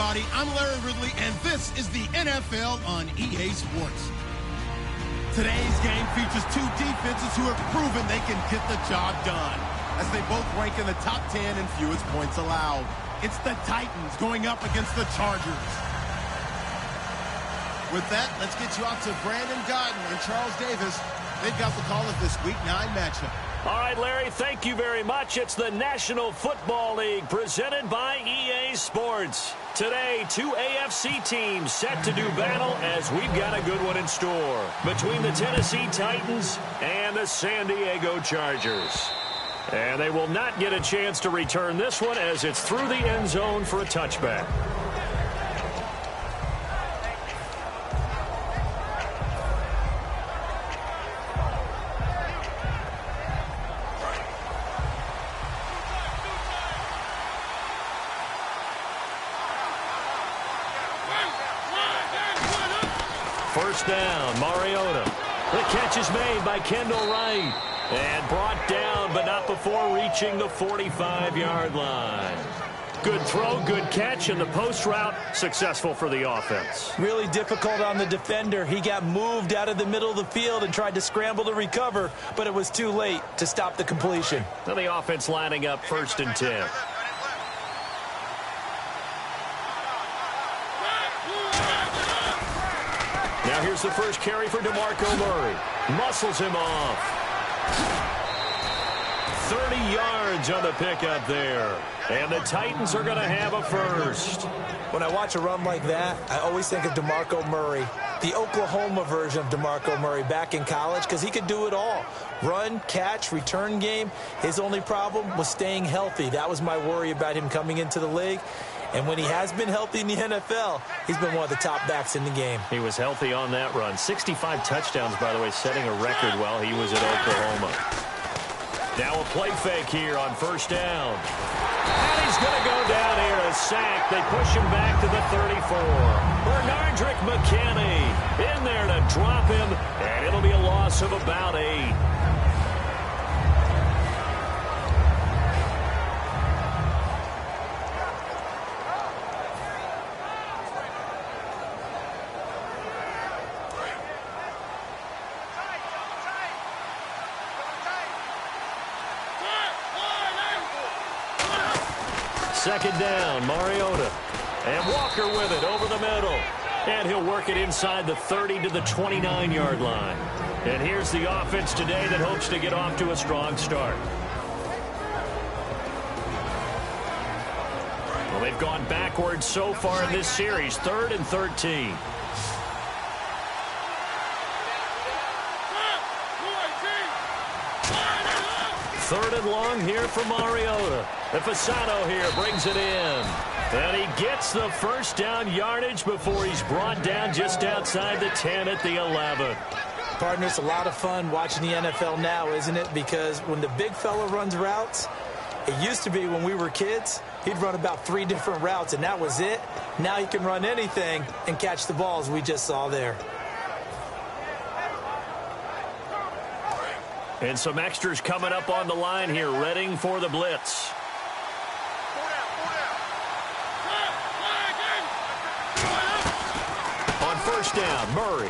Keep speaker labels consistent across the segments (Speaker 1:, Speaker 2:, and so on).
Speaker 1: everybody. I'm Larry Ridley, and this is the NFL on EA Sports. Today's game features two defenses who have proven they can get the job done, as they both rank in the top 10 in fewest points allowed. It's the Titans going up against the Chargers. With that, let's get you out to Brandon Godden and Charles Davis. They've got the call of this Week 9 matchup.
Speaker 2: All right, Larry, thank you very much. It's the National Football League presented by EA Sports. Today, two AFC teams set to do battle as we've got a good one in store between the Tennessee Titans and the San Diego Chargers. And they will not get a chance to return this one as it's through the end zone for a touchback. First down, Mariota. The catch is made by Kendall Wright. And brought down, but not before reaching the 45-yard line. Good throw, good catch, and the post route successful for the offense.
Speaker 3: Really difficult on the defender. He got moved out of the middle of the field and tried to scramble to recover, but it was too late to stop the completion.
Speaker 2: Now the offense lining up 1st and 10. Now here's the first carry for DeMarco Murray. Muscles him off. 30 yards on the pickup there. And the Titans are going to have a first.
Speaker 3: When I watch a run like that, I always think of DeMarco Murray, the Oklahoma version of DeMarco Murray back in college, because he could do it all. Run, catch, return game. His only problem was staying healthy. That was my worry about him coming into the league. And when he has been healthy in the NFL, he's been one of the top backs in the game.
Speaker 2: He was healthy on that run. 65 touchdowns, by the way, setting a record while he was at Oklahoma. Now a play fake here on first down. And he's going to go down here, a sack. They push him back to the 34. Bernardrick McKinney in there to drop him, and it'll be a loss of about 8. Second down, Mariota. And Walker with it over the middle. And he'll work it inside the 30 to the 29-yard line. And here's the offense today that hopes to get off to a strong start. Well, they've gone backwards so far in this series. 3rd and 13. Third and long here for Mariota. And Fasano here brings it in. And he gets the first down yardage before he's brought down just outside the 10 at the 11.
Speaker 3: Partner, it's a lot of fun watching the NFL now, isn't it? Because when the big fella runs routes, it used to be when we were kids, he'd run about 3 different routes, and that was it. Now he can run anything and catch the balls we just saw there.
Speaker 2: And some extras coming up on the line here, readying for the blitz. On first down, Murray.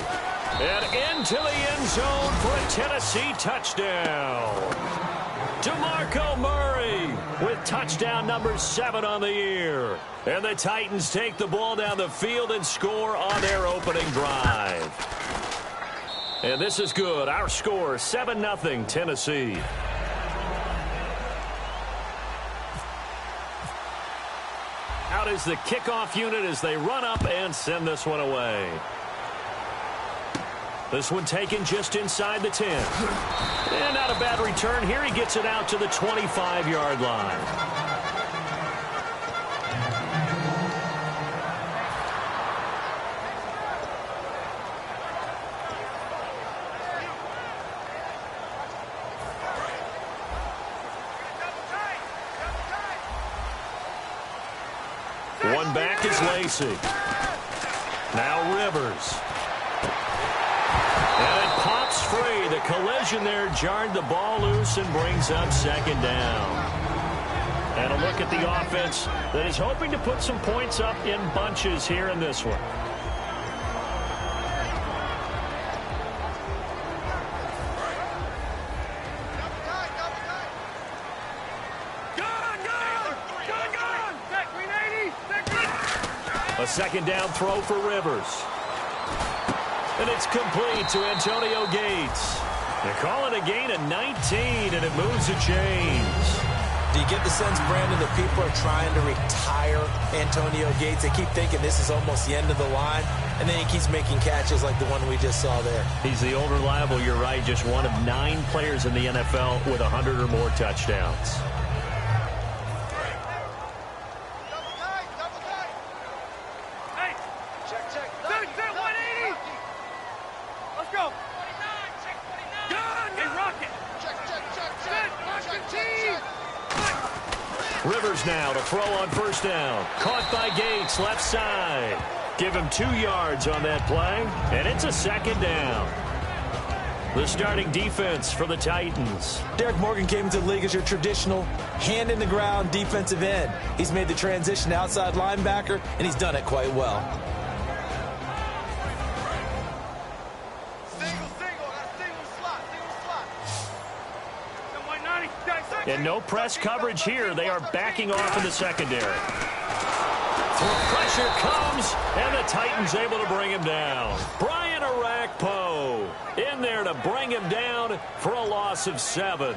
Speaker 2: And into the end zone for a Tennessee touchdown. DeMarco Murray with touchdown number 7 on the year. And the Titans take the ball down the field and score on their opening drive. And this is good. Our score, 7-0 Tennessee. Out is the kickoff unit as they run up and send this one away. This one taken just inside the 10. And not a bad return here. He gets it out to the 25-yard line. One back is Lacey. Now Rivers. And it pops free. The collision there jarred the ball loose and brings up second down. And a look at the offense that is hoping to put some points up in bunches here in this one. A second down throw for Rivers. And it's complete to Antonio Gates. They call it a gain of 19, and it moves the chains.
Speaker 3: Do you get the sense, Brandon, that people are trying to retire Antonio Gates? They keep thinking this is almost the end of the line, and then he keeps making catches like the one we just saw there.
Speaker 2: He's the old reliable, you're right, just one of 9 players in the NFL with 100 or more touchdowns. Rivers now to throw on first down. Caught by Gates, left side. Give him 2 yards on that play, and it's a second down. The starting defense for the Titans.
Speaker 3: Derek Morgan came into the league as your traditional hand-in-the-ground defensive end. He's made the transition to outside linebacker, and he's done it quite well.
Speaker 2: And no press coverage here. They are backing off in the secondary. Pressure comes, and the Titans able to bring him down. Brian Arakpo in there to bring him down for a loss of 7.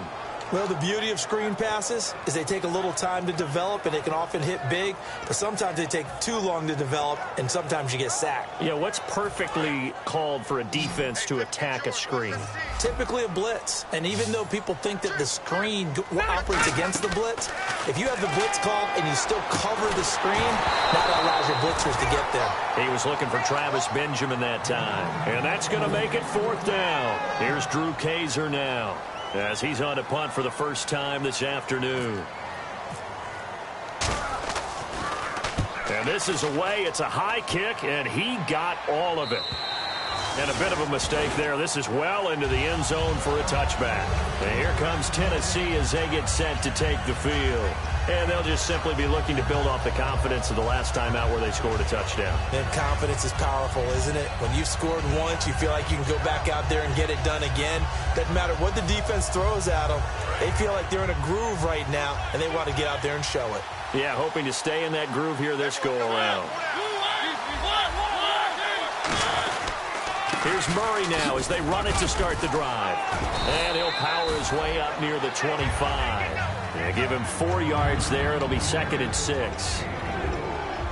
Speaker 3: Well, the beauty of screen passes is they take a little time to develop, and they can often hit big, but sometimes they take too long to develop, and sometimes you get sacked.
Speaker 2: Yeah, what's perfectly called for a defense to attack a screen?
Speaker 3: Typically a blitz, and even though people think that the screen operates against the blitz, if you have the blitz called and you still cover the screen, that allows your blitzers to get there.
Speaker 2: He was looking for Travis Benjamin that time, and that's going to make it 4th down. Here's Drew Kaiser now, as he's on to punt for the first time this afternoon. And this is away. It's a high kick, and he got all of it. And a bit of a mistake there. This is well into the end zone for a touchback. And here comes Tennessee as they get set to take the field. And they'll just simply be looking to build off the confidence of the last time out where they scored a touchdown.
Speaker 3: And confidence is powerful, isn't it? When you've scored once, you feel like you can go back out there and get it done again. Doesn't matter what the defense throws at them. They feel like they're in a groove right now, and they want to get out there and show it.
Speaker 2: Yeah, hoping to stay in that groove here this go-around. Here's Murray now as they run it to start the drive. And he'll power his way up near the 25. And give him 4 yards there. It'll be 2nd and 6.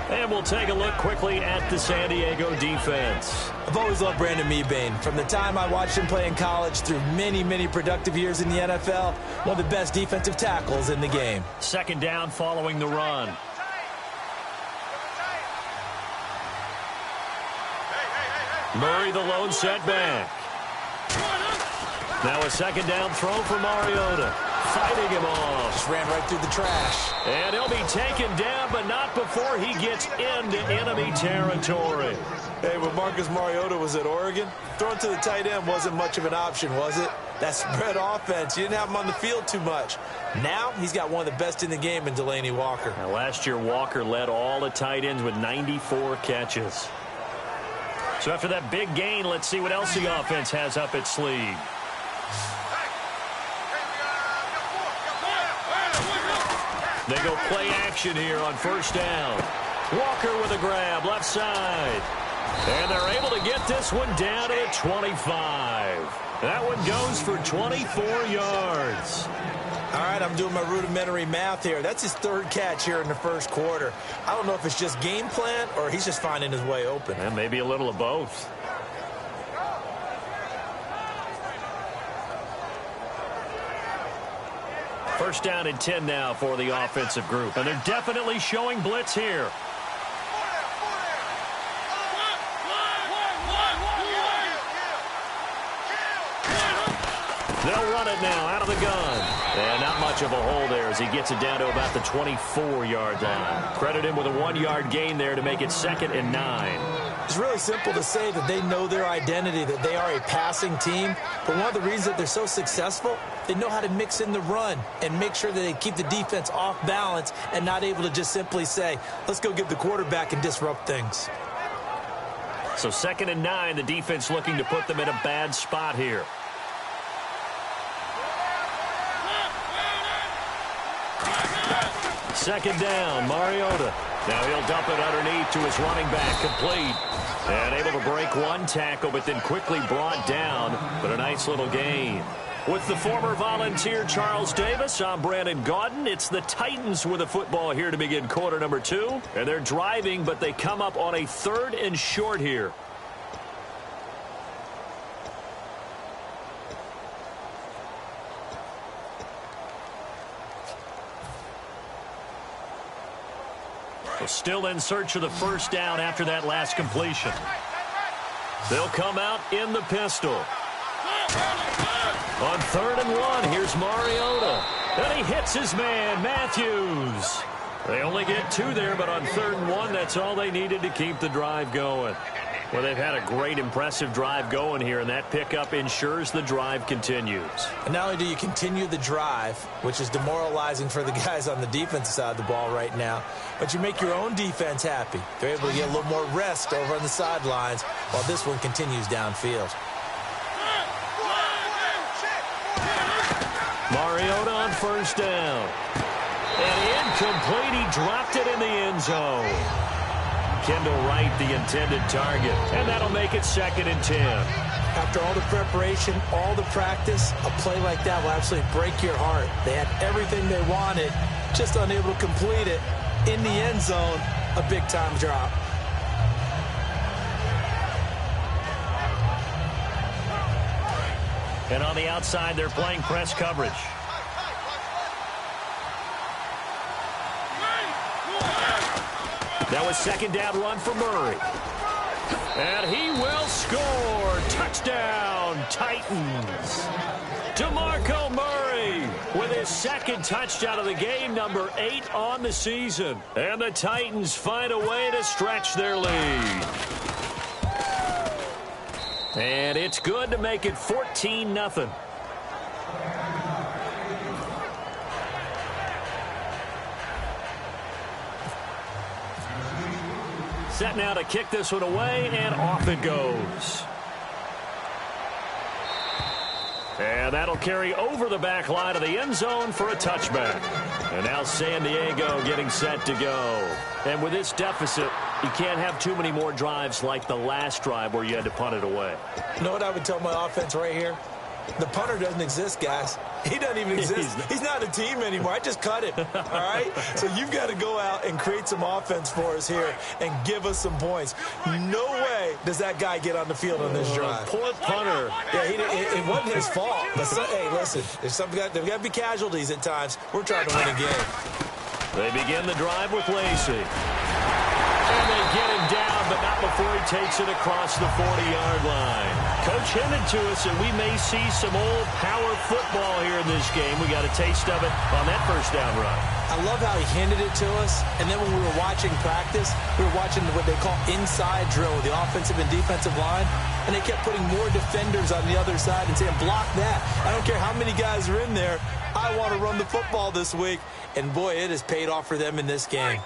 Speaker 2: And we'll take a look quickly at the San Diego defense.
Speaker 3: I've always loved Brandon Mebane. From the time I watched him play in college through many, many productive years in the NFL, one of the best defensive tackles in the game. 2nd
Speaker 2: down following the run. Murray the lone setback. Now a 2nd down throw for Mariota. Fighting him off.
Speaker 3: Just ran right through the trash.
Speaker 2: And he'll be taken down, but not before he gets into enemy territory.
Speaker 3: Hey, when Marcus Mariota was at Oregon, throwing to the tight end wasn't much of an option, was it? That spread offense, you didn't have him on the field too much. Now he's got one of the best in the game in Delaney Walker.
Speaker 2: Now, last year, Walker led all the tight ends with 94 catches. So after that big gain, let's see what else the offense has up its sleeve. They go play action here on 1st down. Walker with a grab, left side. And they're able to get this one down to the 25. That one goes for 24 yards.
Speaker 3: All right, I'm doing my rudimentary math here. That's his 3rd catch here in the 1st quarter. I don't know if it's just game plan or he's just finding his way open.
Speaker 2: And maybe a little of both. First down and 10 now for the offensive group. And they're definitely showing blitz here. They'll run it now out of the gun. And not much of a hole there as he gets it down to about the 24-yard line. Credit him with a 1-yard gain there to make it 2nd and 9.
Speaker 3: It's really simple to say that they know their identity, that they are a passing team. But one of the reasons that they're so successful, they know how to mix in the run and make sure that they keep the defense off balance and not able to just simply say, let's go get the quarterback and disrupt things.
Speaker 2: So 2nd and 9, the defense looking to put them in a bad spot here. Second down, Mariota. Now he'll dump it underneath to his running back, complete. And able to break one tackle, but then quickly brought down. But a nice little gain. With the former Volunteer Charles Davis, I'm Brandon Gaudin. It's the Titans with the football here to begin quarter number 2. And they're driving, but they come up on a 3rd and short here. Still in search of the first down after that last completion. They'll come out in the pistol. On 3rd and 1, here's Mariota. And he hits his man, Matthews. They only get 2 there, but on 3rd and 1, that's all they needed to keep the drive going. Well, they've had a great, impressive drive going here, and that pickup ensures the drive continues.
Speaker 3: And not only do you continue the drive, which is demoralizing for the guys on the defensive side of the ball right now, but you make your own defense happy. They're able to get a little more rest over on the sidelines while this one continues downfield.
Speaker 2: Mariota on 1st down. And incomplete. He dropped it in the end zone. Kendall Wright, the intended target. And that'll make it 2nd and 10.
Speaker 3: After all the preparation, all the practice, a play like that will absolutely break your heart. They had everything they wanted, just unable to complete it. In the end zone, a big-time drop.
Speaker 2: And on the outside, they're playing press coverage. That was 2nd down run for Murray. And he will score. Touchdown, Titans. DeMarco Murray with his 2nd touchdown of the game, number 8 on the season. And the Titans find a way to stretch their lead. And it's good to make it 14-0. Set now to kick this one away, and off it goes. And that'll carry over the back line of the end zone for a touchback. And now San Diego getting set to go. And with this deficit, you can't have too many more drives like the last drive where you had to punt it away.
Speaker 3: You know what I would tell my offense right here? The punter doesn't exist, guys. He doesn't even exist. He's not a team anymore. I just cut him, all right? So you've got to go out and create some offense for us here and give us some points. No way does that guy get on the field on this drive.
Speaker 2: Poor punter.
Speaker 3: Yeah, it wasn't his fault. But hey, listen, there's got to be casualties at times. We're trying to win a game.
Speaker 2: They begin the drive with Lacey. And they get him down, but not before he takes it across the 40-yard line. Coach hinted to us that we may see some old power football here in this game. We got a taste of it on that first down run.
Speaker 3: I love how he handed it to us, and then when we were watching practice, we were watching what they call inside drill with the offensive and defensive line, and they kept putting more defenders on the other side and saying, block that. I don't care how many guys are in there. I want to run the football this week, and boy, it has paid off for them in this game.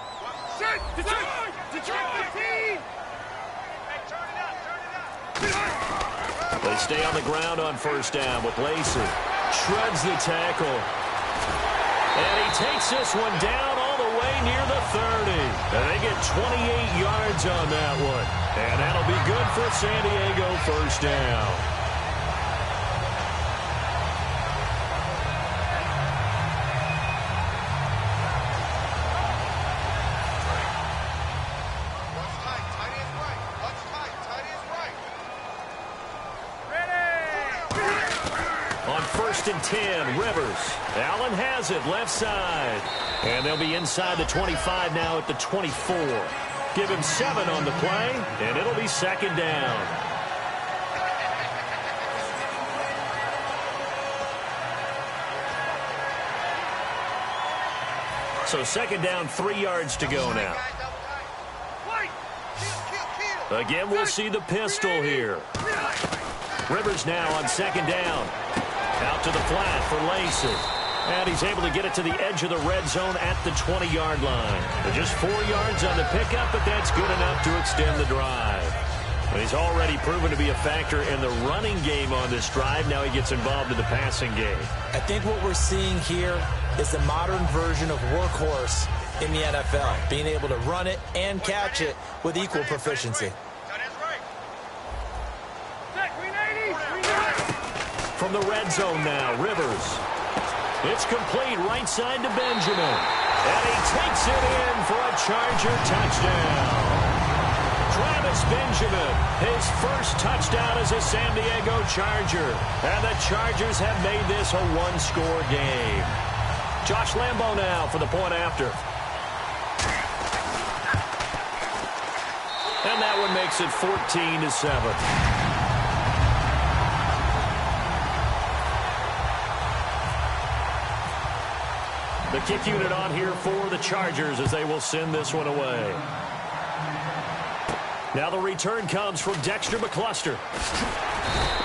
Speaker 2: They stay on the ground on first down with Lacey. Shreds the tackle. And he takes this one down all the way near the 30. And they get 28 yards on that one. And that'll be good for San Diego first down. First and 10, Rivers. Allen has it, left side. And they'll be inside the 25 now at the 24. Give him 7 on the play, and it'll be second down. So second down, 3 yards to go now. Again, we'll see the pistol here. Rivers now on second down. Out to the flat for Lacey. And he's able to get it to the edge of the red zone at the 20-yard line. Just 4 yards on the pickup, but that's good enough to extend the drive. And he's already proven to be a factor in the running game on this drive. Now he gets involved in the passing game.
Speaker 3: I think what we're seeing here is the modern version of workhorse in the NFL, being able to run it and catch it with equal proficiency.
Speaker 2: From the red zone now, Rivers. It's complete right side to Benjamin. And he takes it in for a Charger touchdown. Travis Benjamin, his first touchdown as a San Diego Charger. And the Chargers have made this a one-score game. Josh Lambo now for the point after. And that one makes it 14-7. The kick unit on here for the Chargers as they will send this one away. Now the return comes from Dexter McCluster.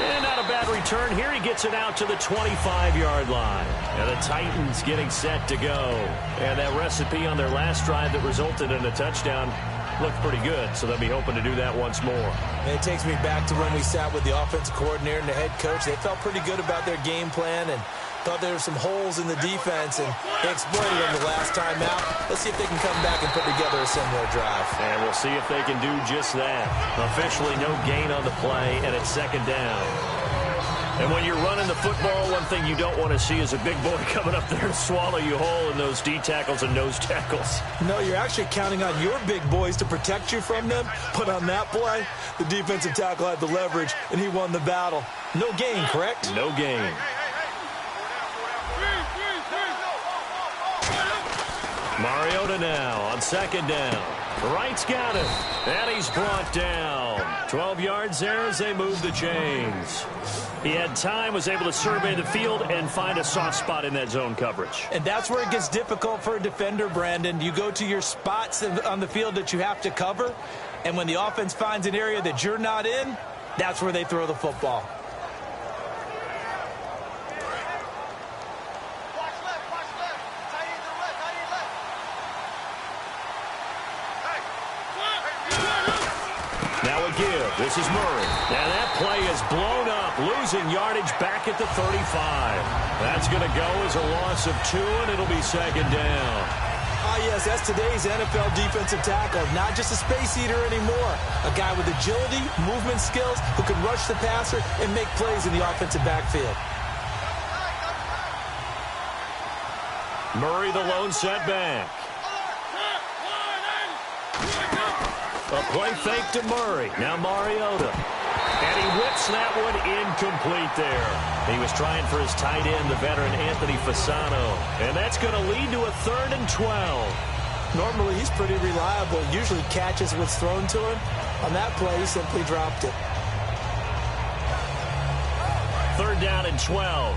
Speaker 2: And not a bad return here. He gets it out to the 25-yard line. And the Titans getting set to go. And that recipe on their last drive that resulted in a touchdown looked pretty good, so they'll be hoping to do that once more.
Speaker 3: And it takes me back to when we sat with the offensive coordinator and the head coach. They felt pretty good about their game plan and thought there were some holes in the defense, and they exploited them the last time out. Let's see if they can come back and put together a similar drive.
Speaker 2: And we'll see if they can do just that. Officially no gain on the play, and it's second down. And when you're running the football, one thing you don't want to see is a big boy coming up there to swallow you whole in those D tackles and nose tackles.
Speaker 3: No, you're actually counting on your big boys to protect you from them. But on that play, the defensive tackle had the leverage, and he won the battle. No gain, correct?
Speaker 2: No gain. Mariota now on second down. Wright's got it. And he's brought down. 12 yards there as they move the chains. He had time, was able to survey the field and find a soft spot in that zone coverage.
Speaker 3: And that's where it gets difficult for a defender, Brandon. You go to your spots on the field that you have to cover, and when the offense finds an area that you're not in, that's where they throw the football.
Speaker 2: Now a give. This is Murray. And that play is blown up, losing yardage back at the 35. That's going to go as a loss of 2, and it'll be second down.
Speaker 3: Ah, yes, that's today's NFL defensive tackle. Not just a space eater anymore. A guy with agility, movement skills, who can rush the passer and make plays in the offensive backfield.
Speaker 2: Murray the lone setback. A play fake to Murray. Now Mariota. And he whips that one incomplete there. He was trying for his tight end, the veteran Anthony Fasano. And that's going to lead to a 3rd and 12.
Speaker 3: Normally, he's pretty reliable. Usually catches what's thrown to him. On that play, he simply dropped it.
Speaker 2: 3rd down and 12.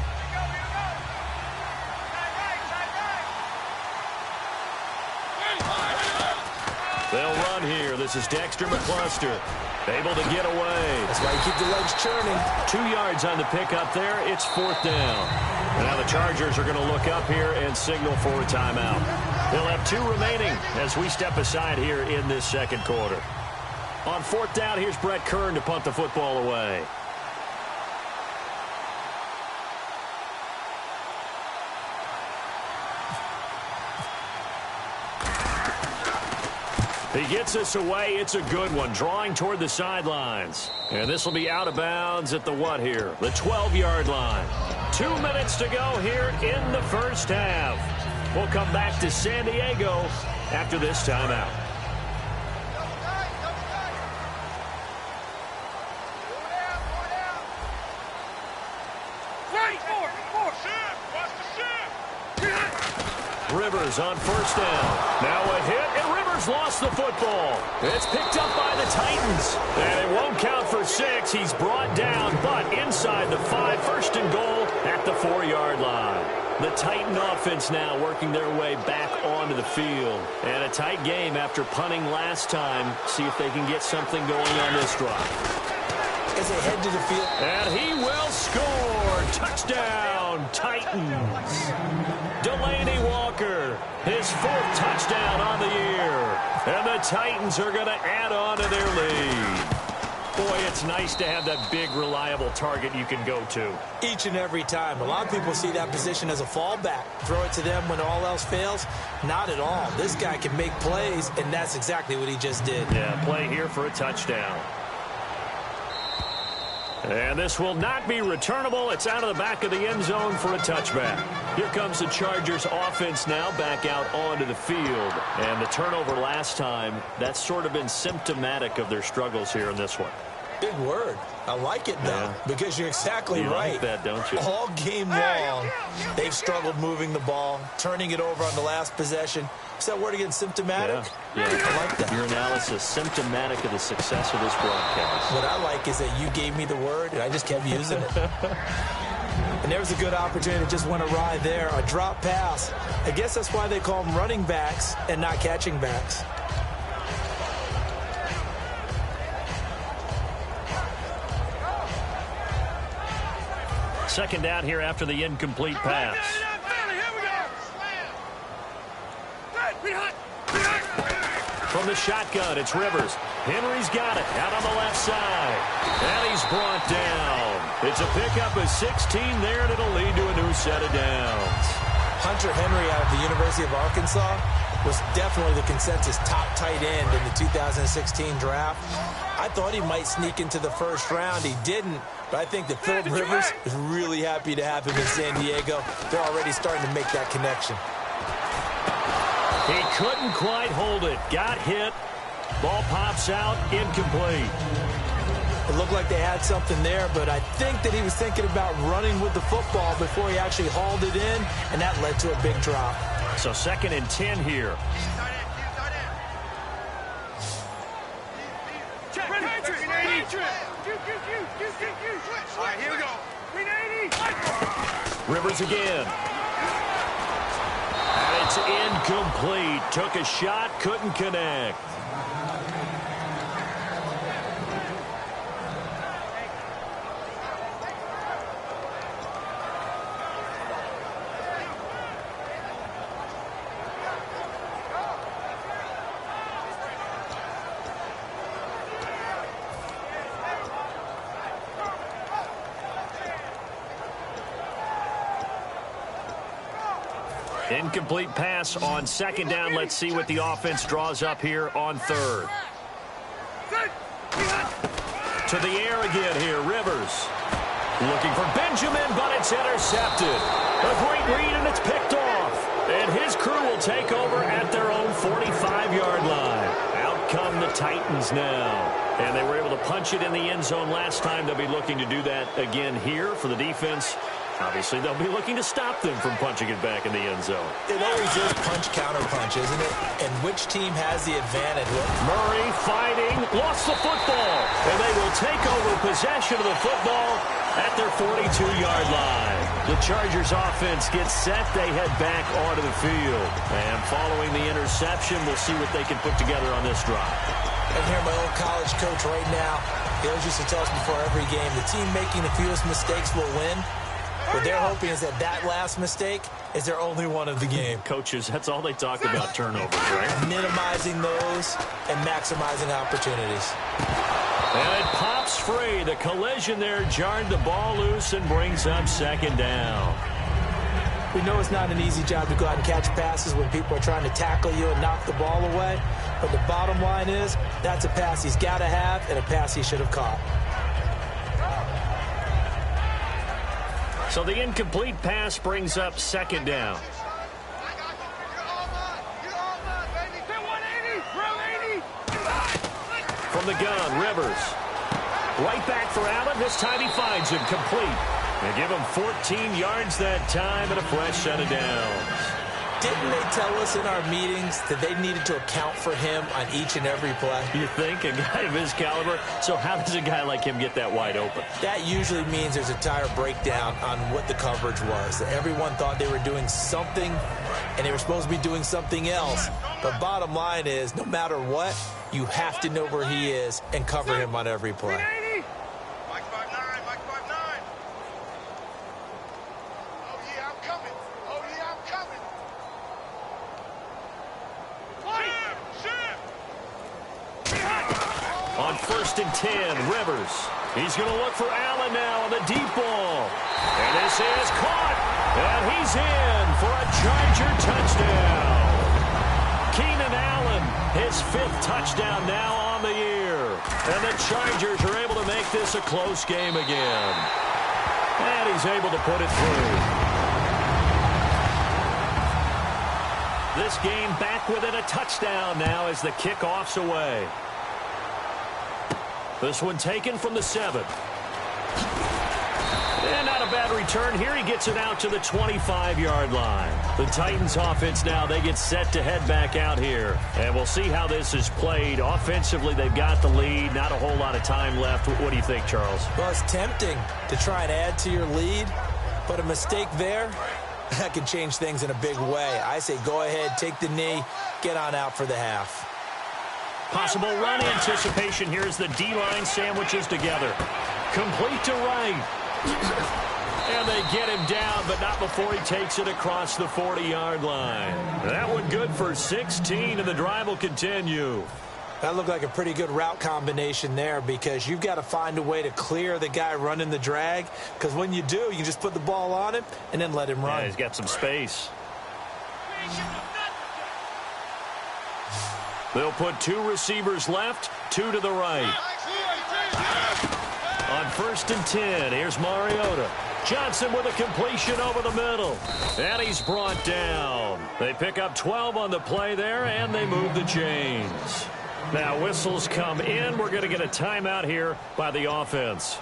Speaker 2: They'll run here. This is Dexter McCluster. Able to get away.
Speaker 3: That's why you keep the legs churning.
Speaker 2: 2 yards on the pickup there. It's 4th down. And now the Chargers are going to look up here and signal for a timeout. They'll have 2 remaining as we step aside here in this second quarter. On 4th down, here's Brett Kern to punt the football away. He gets us away. It's a good one. Drawing toward the sidelines. And this will be out of bounds at the what here? The 12-yard line. 2 minutes to go here in the first half. We'll come back to San Diego after this timeout. Rivers on 1st down. Now a hit, and Rivers lost the football. It's picked up by the Titans. And it won't count for 6. He's brought down, but inside the 5. 1st and goal at the 4-yard line. The Titan offense now working their way back onto the field. And a tight game after punting last time. See if they can get something going on this drive.
Speaker 3: As they head to the field.
Speaker 2: And he will score. Touchdown, Titans. Delaney Walker, his 4th touchdown on the year. And the Titans are going to add on to their lead. Boy, it's nice to have that big, reliable target you can go to.
Speaker 3: Each and every time. A lot of people see that position as a fallback. Throw it to them when all else fails. Not at all. This guy can make plays, and that's exactly what he just did.
Speaker 2: Yeah, play here for a touchdown. And this will not be returnable. It's out of the back of the end zone for a touchback. Here comes the Chargers offense now back out onto the field. And the turnover last time, that's sort of been symptomatic of their struggles here in this one.
Speaker 3: Big word. I like it, though, because you're exactly right.
Speaker 2: You like that, don't you?
Speaker 3: All game long, they've struggled moving the ball, turning it over on the last possession. Is that word again, symptomatic?
Speaker 2: Yeah.
Speaker 3: I like that.
Speaker 2: Your analysis, symptomatic of the success of this broadcast.
Speaker 3: What I like is that you gave me the word, and I just kept using it. And there was a good opportunity that just went awry there, a drop pass. I guess that's why they call them running backs and not catching backs.
Speaker 2: Second down here after the incomplete pass. From the shotgun, it's Rivers. Henry's got it out on the left side. And he's brought down. It's a pickup of 16 there, and it'll lead to a new set of downs.
Speaker 3: Hunter Henry out of the University of Arkansas was definitely the consensus top tight end in the 2016 draft. I thought he might sneak into the first round. He didn't, but I think that Phillip Rivers is really happy to have him in San Diego. They're already starting to make that connection.
Speaker 2: He couldn't quite hold it. Got hit. Ball pops out. Incomplete.
Speaker 3: It looked like they had something there, but I think that he was thinking about running with the football before he actually hauled it in, and that led to a big drop.
Speaker 2: So 2nd and 10 here.
Speaker 4: All right, here we go.
Speaker 2: Rivers again. And it's incomplete. Took a shot, couldn't connect. Incomplete pass on 2nd down. Let's see what the offense draws up here on 3rd. To the air again here, Rivers. Looking for Benjamin, but it's intercepted. A great read, and it's picked off. And his crew will take over at their own 45-yard line. Out come the Titans now. And they were able to punch it in the end zone last time. They'll be looking to do that again here for the defense. Obviously, they'll be looking to stop them from punching it back in the end zone.
Speaker 3: It always is punch-counter-punch, isn't it? And which team has the advantage?
Speaker 2: Murray fighting, lost the football. And they will take over possession of the football at their 42-yard line. The Chargers offense gets set. They head back onto the field. And following the interception, we'll see what they can put together on this drive.
Speaker 3: And here my old college coach right now, he always used to tell us before every game, the team making the fewest mistakes will win. What they're hoping is that last mistake is their only one of the game.
Speaker 2: Coaches, that's all they talk about, turnovers, right?
Speaker 3: Minimizing those and maximizing opportunities.
Speaker 2: And it pops free. The collision there jarred the ball loose and brings up 2nd down.
Speaker 3: We know it's not an easy job to go out and catch passes when people are trying to tackle you and knock the ball away. But the bottom line is that's a pass he's got to have and a pass he should have caught.
Speaker 2: So the incomplete pass brings up 2nd down. From the gun, Rivers. Right back for Allen. This time he finds him complete. They give him 14 yards that time and a fresh set of downs.
Speaker 3: didn't they tell us in our meetings that they needed to account for him on each and every play?
Speaker 2: You think? A guy of his caliber? So how does a guy like him get that wide open?
Speaker 3: That usually means there's a entire breakdown on what the coverage was. Everyone thought they were doing something, and they were supposed to be doing something else. But bottom line is, no matter what, you have to know where he is and cover him on every play.
Speaker 4: Mike 5'9", Mike 5'9". Oh, yeah, I'm coming. Oh, yeah, I'm coming.
Speaker 2: On 1st and 10, Rivers. He's going to look for Allen now on the deep ball. And this is caught. And he's in for a Charger touchdown. Keenan Allen, his 5th touchdown now on the year. And the Chargers are able to make this a close game again. And he's able to put it through. This game back within a touchdown now as the kickoff's away. This one taken from the 7. And not a bad return here. He gets it out to the 25-yard line. The Titans offense now, they get set to head back out here. And we'll see how this is played. Offensively, they've got the lead. Not a whole lot of time left. What do you think, Charles?
Speaker 3: Well, it's tempting to try and add to your lead, but a mistake there, that could change things in a big way. I say go ahead, take the knee, get on out for the half.
Speaker 2: Possible run anticipation. Here's the D-line sandwiches together. Complete to right. And they get him down, but not before he takes it across the 40-yard line. That one good for 16, and the drive will continue.
Speaker 3: That looked like a pretty good route combination there because you've got to find a way to clear the guy running the drag, because when you do, you just put the ball on him and then let him run.
Speaker 2: Yeah, he's got some space. They'll put 2 receivers left, 2 to the right. On 1st and 10, here's Mariota. Johnson with a completion over the middle. And he's brought down. They pick up 12 on the play there, and they move the chains. Now whistles come in. We're going to get a timeout here by the offense.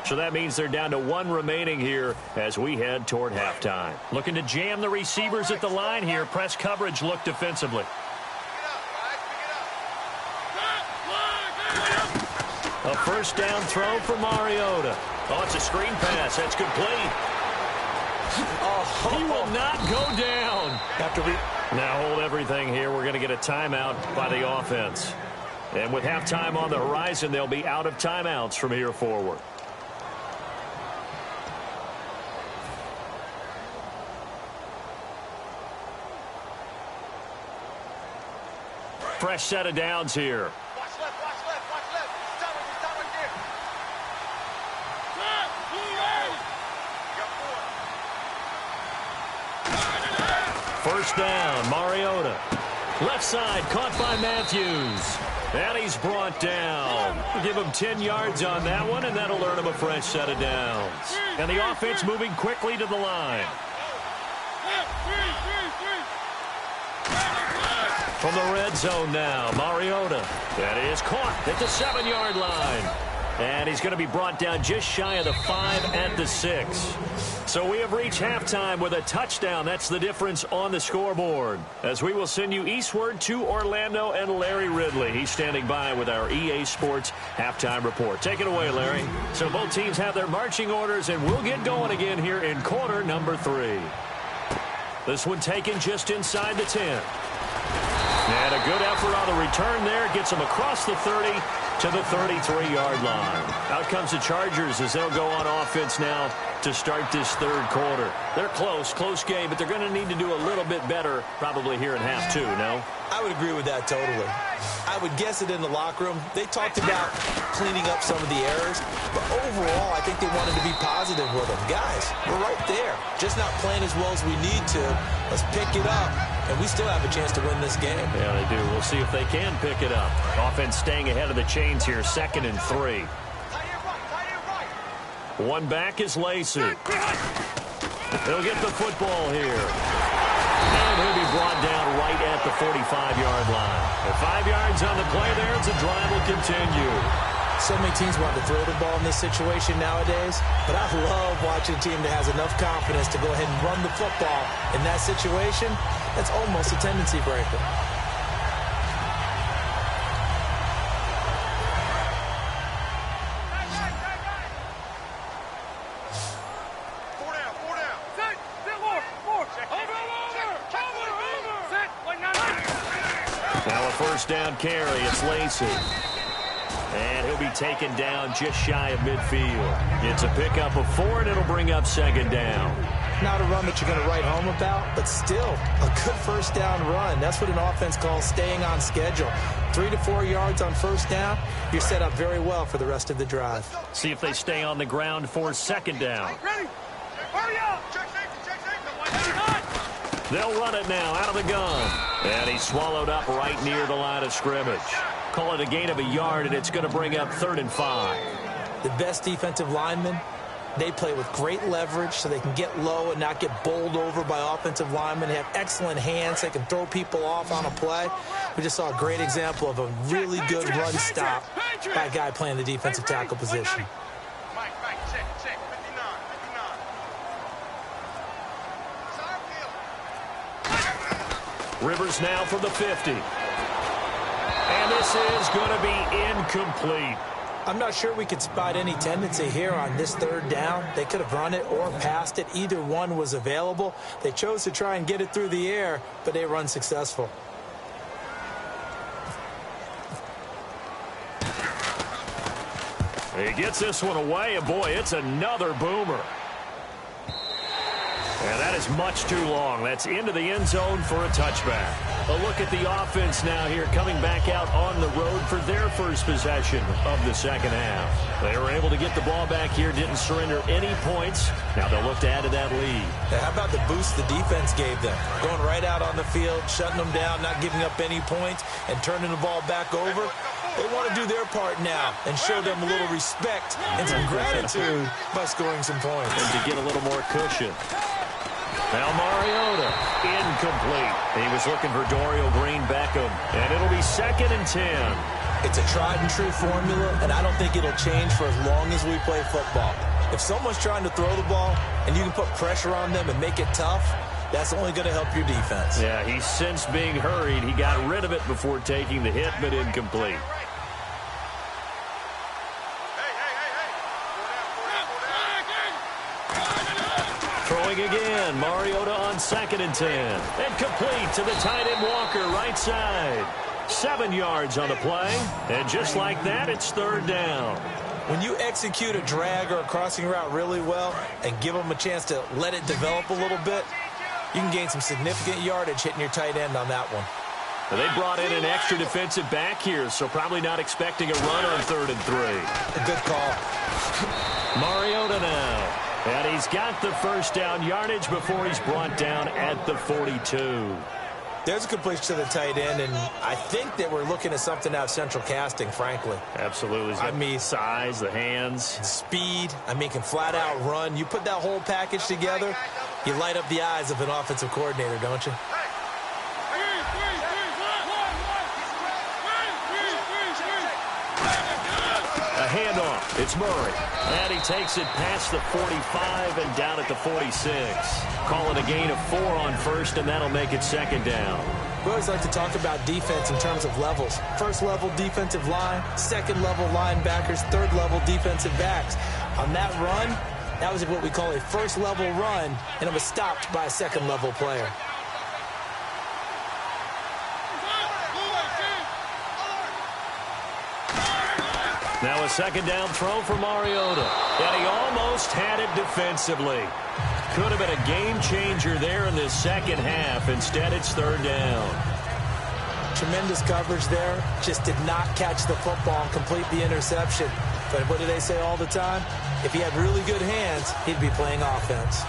Speaker 2: So that means they're down to 1 remaining here as we head toward halftime. Looking to jam the receivers at the line here. Press coverage look defensively. A 1st down throw for Mariota. Oh, it's a screen pass. That's complete. He will not go down. Now hold everything here. We're going to get a timeout by the offense. And with halftime on the horizon, they'll be out of timeouts from here forward. Fresh set of downs here. First down, Mariota. Left side, caught by Matthews. And he's brought down. Give him 10 yards on that one, and that'll earn him a fresh set of downs. And the offense moving quickly to the line. From the red zone now, Mariota. That is caught at the 7-yard line. And he's going to be brought down just shy of the 5 at the 6. So we have reached halftime with a touchdown. That's the difference on the scoreboard. As we will send you eastward to Orlando and Larry Ridley. He's standing by with our EA Sports halftime report. Take it away, Larry. So both teams have their marching orders, and we'll get going again here in quarter number 3. This one taken just inside the 10. And a good effort on the return there. Gets him across the 30 to the 33-yard line. Out comes the Chargers as they'll go on offense now to start this 3rd quarter. They're close game, but they're going to need to do a little bit better probably here in half 2, no?
Speaker 3: I would agree with that totally. I would guess it in the locker room. They talked about cleaning up some of the errors, but overall, I think they wanted to be positive with them. Guys, we're right there. Just not playing as well as we need to. Let's pick it up, and we still have a chance to win this game.
Speaker 2: Yeah, they do. We'll see if they can pick it up. Offense staying ahead of the chains here, 2nd and 3. One back is Lacey. He'll get the football here. And he'll be brought down right at the 45-yard line. At 5 yards on the play there, the drive will continue.
Speaker 3: So many teams want to throw the ball in this situation nowadays, but I love watching a team that has enough confidence to go ahead and run the football in that situation. That's almost a tendency breaker.
Speaker 2: Now a first down carry. It's Lacey. And he'll be taken down just shy of midfield. It's a pickup of 4, and it'll bring up second down.
Speaker 3: Not a run that you're going to write home about, but still a good first down run. That's what an offense calls staying on schedule. 3 to 4 yards on first down, you're set up very well for the rest of the drive.
Speaker 2: See if they stay on the ground for second down.
Speaker 4: Ready? Hurry up! Check safety.
Speaker 2: They'll run it now out of the gun. And he's swallowed up right near the line of scrimmage. Call it a gain of a yard, and it's going to bring up 3rd and 5.
Speaker 3: The best defensive linemen, they play with great leverage so they can get low and not get bowled over by offensive linemen. They have excellent hands. They can throw people off on a play. We just saw a great example of a really good run stop by a guy playing the defensive tackle position.
Speaker 4: Mike, check. 59.
Speaker 2: Rivers now from the 50. And this is going to be incomplete.
Speaker 3: I'm not sure we could spot any tendency here on this 3rd down. They could have run it or passed it. Either one was available. They chose to try and get it through the air, but they run successful.
Speaker 2: He gets this one away, and boy, it's another boomer. And that is much too long. That's into the end zone for a touchback. A look at the offense now here, coming back out on the road for their first possession of the second half. They were able to get the ball back here, didn't surrender any points. Now they'll look to add to that lead.
Speaker 3: Now, how about the boost the defense gave them? Going right out on the field, shutting them down, not giving up any points, and turning the ball back over. They want to do their part now and show them a little respect and some gratitude by scoring some points.
Speaker 2: And to get a little more cushion. Now Mariota, incomplete. He was looking for Dorial Green-Beckham, and it'll be 2nd and 10.
Speaker 3: It's a tried-and-true formula, and I don't think it'll change for as long as we play football. If someone's trying to throw the ball and you can put pressure on them and make it tough, that's only going to help your defense.
Speaker 2: Yeah, he's since being hurried. He got rid of it before taking the hit, but incomplete. Throwing again, Mariota on 2nd and 10. And complete to the tight end Walker, right side. 7 yards on the play. And just like that, it's 3rd down.
Speaker 3: When you execute a drag or a crossing route really well and give them a chance to let it develop a little bit, you can gain some significant yardage hitting your tight end on that one.
Speaker 2: Well, they brought in an extra defensive back here, so probably not expecting a run on 3rd and 3.
Speaker 3: A good call.
Speaker 2: Mariota now. And he's got the first down yardage before he's brought down at the 42.
Speaker 3: There's a completion to the tight end, and I think that we're looking at something out of Central Casting, frankly.
Speaker 2: Absolutely.
Speaker 3: I mean,
Speaker 2: size, the hands.
Speaker 3: Speed. I mean, can flat out run. You put that whole package together, you light up the eyes of an offensive coordinator, don't you?
Speaker 2: A handoff. It's Murray. And he takes it past the 45 and down at the 46. Call it a gain of 4 on first, and that'll make it 2nd down.
Speaker 3: We always like to talk about defense in terms of levels. First level defensive line, second level linebackers, third level defensive backs. On that run, that was what we call a first level run, and it was stopped by a second level player.
Speaker 2: Now a 2nd down throw for Mariota. And he almost had it defensively. Could have been a game changer there in this second half. Instead, it's 3rd down.
Speaker 3: Tremendous coverage there. Just did not catch the football and complete the interception. But what do they say all the time? If he had really good hands, he'd be playing offense.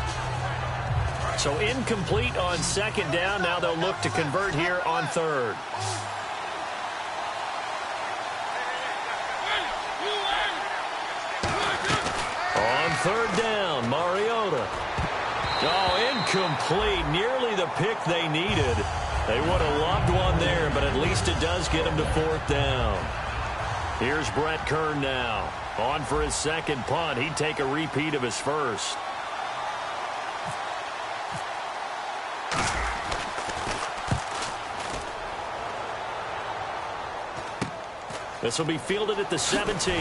Speaker 2: So incomplete on 2nd down. Now they'll look to convert here on 3rd. On 3rd down, Mariota. Oh, incomplete. Nearly the pick they needed. They would have loved one there, but at least it does get them to 4th down. Here's Brett Kern now. On for his second punt. He'd take a repeat of his first. This will be fielded at the 17.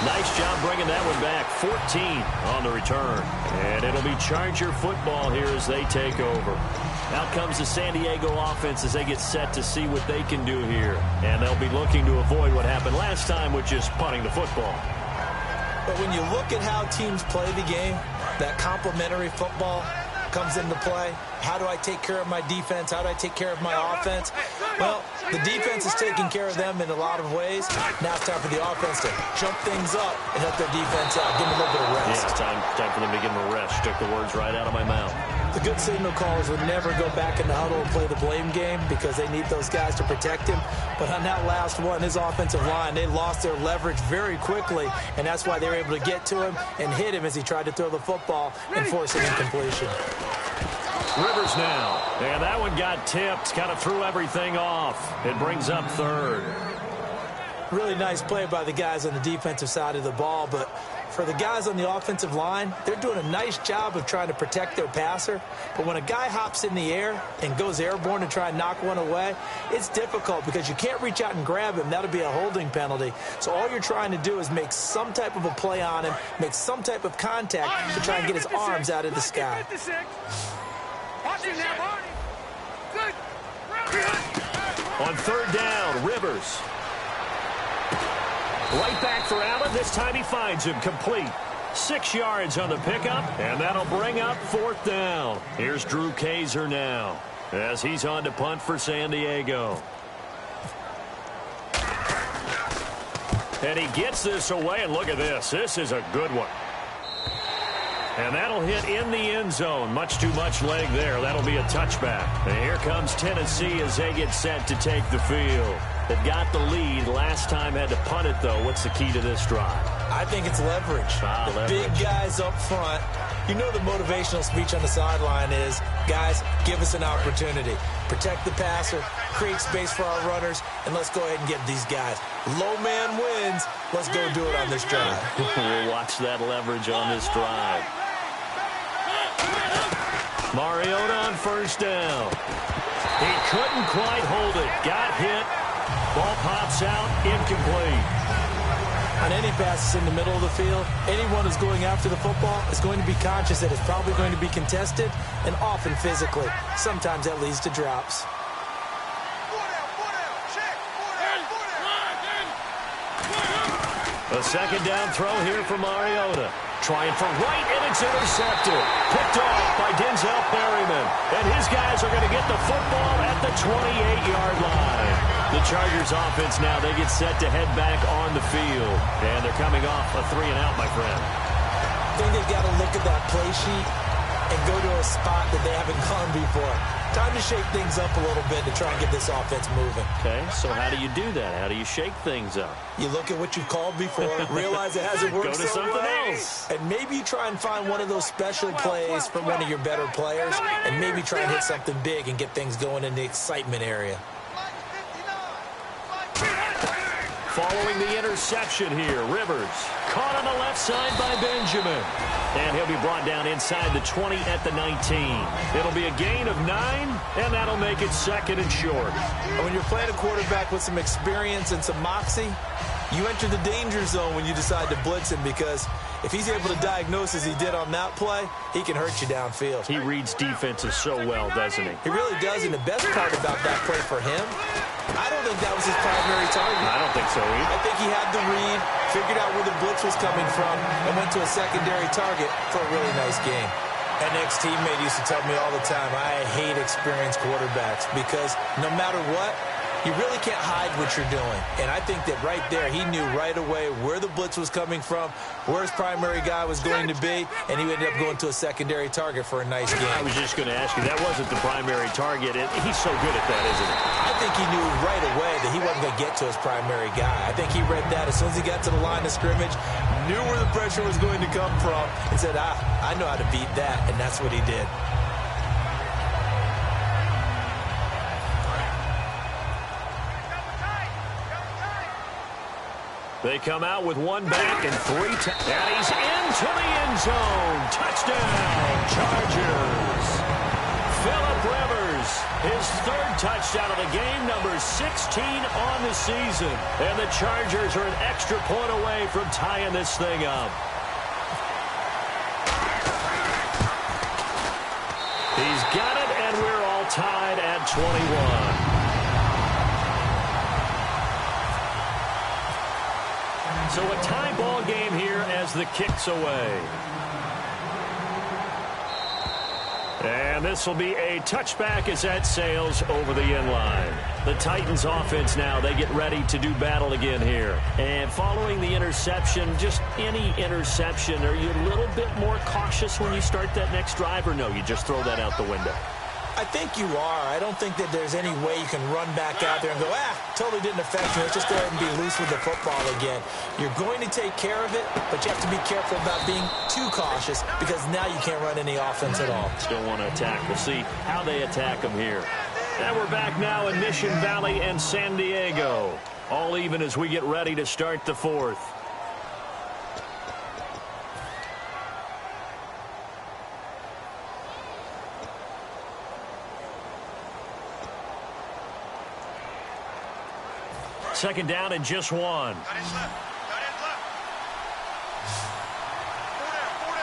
Speaker 2: Nice job bringing that one back. 14 on the return. And it'll be Charger football here as they take over. Out comes the San Diego offense as they get set to see what they can do here. And they'll be looking to avoid what happened last time, which is punting the football.
Speaker 3: But when you look at how teams play the game, that complementary football comes into play. How do I take care of my defense? How do I take care of my offense? Well, the defense is taking care of them in a lot of ways. Now it's time for the offense to jump things up and help their defense out. Give them a little bit of rest.
Speaker 2: Yeah, time for them to give them a rest. Took the words right out of my mouth.
Speaker 3: The good signal callers would never go back in the huddle and play the blame game because they need those guys to protect him. But on that last one, his offensive line, they lost their leverage very quickly, and that's why they were able to get to him and hit him as he tried to throw the football and force an incompletion.
Speaker 2: Rivers now. And that one got tipped. Kind of threw everything off. It brings up third.
Speaker 3: Really nice play by the guys on the defensive side of the ball, but for the guys on the offensive line, they're doing a nice job of trying to protect their passer. But when a guy hops in the air and goes airborne to try and knock one away, it's difficult because you can't reach out and grab him. That'll be a holding penalty. So all you're trying to do is make some type of a play on him, make some type of contact to try and get his arms out of the sky.
Speaker 2: On third down, Rivers. Right back for Allen. This time he finds him complete. 6 yards on the pickup, and that'll bring up fourth down. Here's Drew Kaiser now as he's on to punt for San Diego. And he gets this away, and look at this. This is a good one. And that'll hit in the end zone. Much too much leg there. That'll be a touchback. And here comes Tennessee as they get set to take the field. They've got the lead. Last time had to punt it, though. What's the key to this drive?
Speaker 3: I think it's leverage. Big guys up front. You know the motivational speech on the sideline is, guys, give us an opportunity. Protect the passer, create space for our runners, and let's go ahead and get these guys. Low man wins. Let's go do it on this drive.
Speaker 2: We'll watch that leverage on this drive. Mariota on first down. He couldn't quite hold it. Got hit. Ball pops out. Incomplete.
Speaker 3: On any passes in the middle of the field, anyone who's going after the football is going to be conscious that it's probably going to be contested and often physically. Sometimes that leads to drops.
Speaker 2: A second down throw here for Mariota. Trying for right, and it's intercepted. Picked off by Denzel Berryman. And his guys are going to get the football at the 28-yard line. The Chargers offense now, they get set to head back on the field. And they're coming off a 3-and-out, my friend.
Speaker 3: I think they've got to look at that play sheet and go to a spot that they haven't gone before. Time to shake things up a little bit to try and get this offense moving.
Speaker 2: Okay, so how do you do that? How do you shake things up?
Speaker 3: You look at what you've called before, realize it hasn't worked
Speaker 2: Go to
Speaker 3: so
Speaker 2: something
Speaker 3: well,
Speaker 2: else.
Speaker 3: and maybe you try and find one of those special plays from one of your better players, and maybe try and hit something big and get things going in the excitement area.
Speaker 2: Following the interception here, Rivers caught on the left side by Benjamin. And he'll be brought down inside the 20 at the 19. It'll be a gain of 9, and that'll make it second and short.
Speaker 3: And when you're playing a quarterback with some experience and some moxie, you enter the danger zone when you decide to blitz him, because if he's able to diagnose as he did on that play, he can hurt you downfield.
Speaker 2: He reads defenses so well, doesn't he?
Speaker 3: He really does, and the best part about that play for him, I don't think that was his primary target.
Speaker 2: I don't think so either.
Speaker 3: I think he had the read, figured out where the blitz was coming from, and went to a secondary target for a really nice game. An ex-teammate used to tell me all the time, I hate experienced quarterbacks because no matter what, you really can't hide what you're doing. And I think that right there, he knew right away where the blitz was coming from, where his primary guy was going to be, and he ended up going to a secondary target for a nice game.
Speaker 2: I was just going to ask you, that wasn't the primary target. He's so good at that, isn't he?
Speaker 3: I think he knew right away that he wasn't going to get to his primary guy. I think he read that as soon as he got to the line of scrimmage, knew where the pressure was going to come from, and said, I know how to beat that, and that's what he did.
Speaker 2: They come out with one back and and he's into the end zone. Touchdown, Chargers. Phillip Rivers, his third touchdown of the game, number 16 on the season. And the Chargers are an extra point away from tying this thing up. He's got it, and we're all tied at 21. So a tie ball game here as the kick's away. And this will be a touchback as that sails over the end line. The Titans offense now, they get ready to do battle again here. And following the interception, just any interception, are you a little bit more cautious when you start that next drive, or no, you just throw that out the window?
Speaker 3: I think you are. I don't think that there's any way you can run back out there and go, totally didn't affect me. Let's just go ahead and be loose with the football again. You're going to take care of it, but you have to be careful about being too cautious because now you can't run any offense at all.
Speaker 2: Still want to attack. We'll see how they attack them here. And we're back now in Mission Valley and San Diego. All even as we get ready to start the fourth. Second down and just one.
Speaker 4: Got his left. Got his left. Four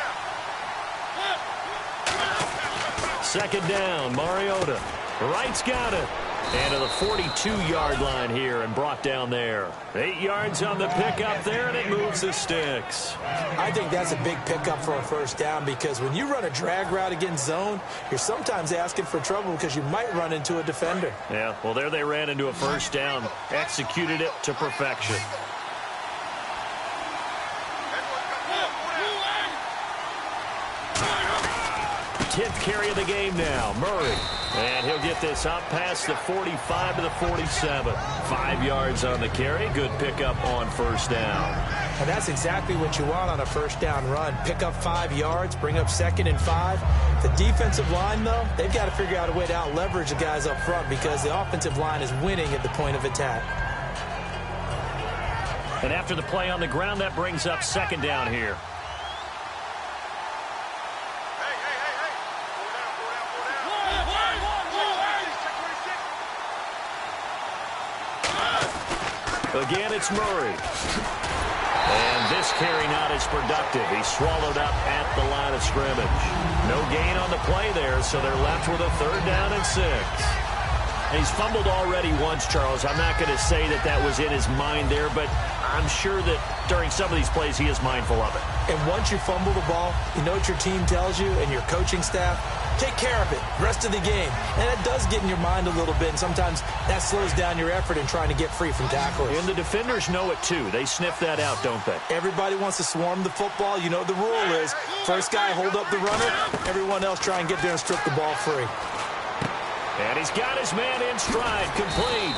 Speaker 4: down.
Speaker 2: Second down, Mariota. Wright's got it. And to the 42-yard line here and brought down there. 8 yards on the pickup there, and it moves the sticks.
Speaker 3: I think that's a big pickup for a first down because when you run a drag route against zone, you're sometimes asking for trouble because you might run into a defender.
Speaker 2: Yeah, well, there they ran into a first down. Executed it to perfection. 10th carry of the game now. Murray. And he'll get this up past the 45 to the 47. 5 yards on the carry. Good pickup on first down.
Speaker 3: And that's exactly what you want on a first down run. Pick up 5 yards, bring up 2nd and 5. The defensive line, though, they've got to figure out a way to out-leverage the guys up front because the offensive line is winning at the point of attack.
Speaker 2: And after the play on the ground, that brings up second down here. Again, it's Murray. And this carry not as productive. He's swallowed up at the line of scrimmage. No gain on the play there, so they're left with a 3rd down and 6. And he's fumbled already once, Charles. I'm not going to say that that was in his mind there, but I'm sure that during some of these plays he is mindful of it.
Speaker 3: And once you fumble the ball, you know what your team tells you and your coaching staff? Take care of it rest of the game. And it does get in your mind a little bit, and sometimes that slows down your effort in trying to get free from tacklers.
Speaker 2: And the defenders know it too. They sniff that out, don't they?
Speaker 3: Everybody wants to swarm the football. You know the rule is first guy hold up the runner, everyone else try and get there and strip the ball free.
Speaker 2: And he's got his man in stride, complete.